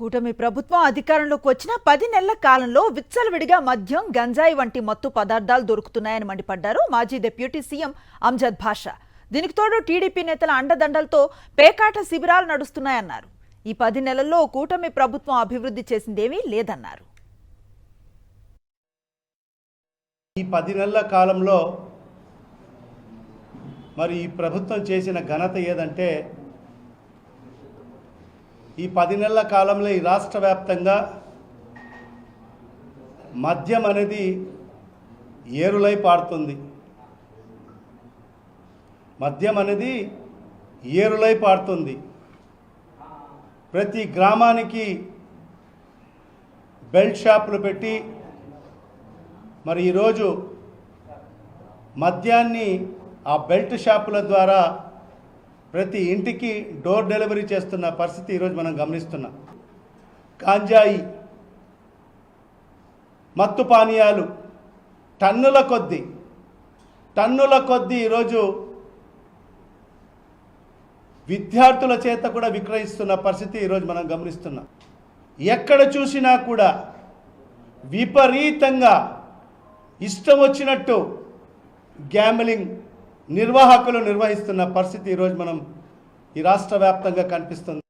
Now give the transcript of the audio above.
కూటమి ప్రభుత్వం అధికారంలోకి వచ్చిన 10 నెలల కాలంలో విచ్చలవిడిగా మద్యం, గంజాయి వంటి మత్తు పదార్థాలు దొరుకుతున్నాయని మండిపడ్డారు మాజీ డిప్యూటీ సీఎం అంజద్ భాషా. దీనికి తోడు టీడీపీ నేతల అండదండలతో పేకాట శిబిరాలు నడుస్తున్నాయన్నారు. ఈ 10 నెలల్లో కూటమి ప్రభుత్వం అభివృద్ధి చేసిందేమీ లేదన్నారు. ఈ 10 నెలల కాలంలో మరి ఈ ప్రభుత్వం చేసిన ఘనత ఏదంటే, ఈ 10 నెలల కాలంలో ఈ రాష్ట్ర వ్యాప్తంగా మద్యం అనేది ఏరులై పారుతుంది. మద్యం అనేది ఏరులై పారుతుంది. ప్రతి గ్రామానికి బెల్ట్ షాపులు పెట్టి మరి ఈరోజు మద్యాన్ని ఆ బెల్ట్ షాపుల ద్వారా ప్రతి ఇంటికి డోర్ డెలివరీ చేస్తున్న పరిస్థితి ఈరోజు మనం గమనిస్తున్నాం. గాంజాయి, మత్తు పానీయాలు టన్నుల కొద్దీ ఈరోజు విద్యార్థుల చేత కూడా విక్రయిస్తున్న పరిస్థితి ఈరోజు మనం గమనిస్తున్నాం. ఎక్కడ చూసినా కూడా విపరీతంగా ఇష్టం వచ్చినట్టు గ్యాంబ్లింగ్ నిర్వాహకులు నిర్వహిస్తున్న పరిస్థితి ఈరోజు మనం ఈ రాష్ట్ర వ్యాప్తంగా కనిపిస్తుంది.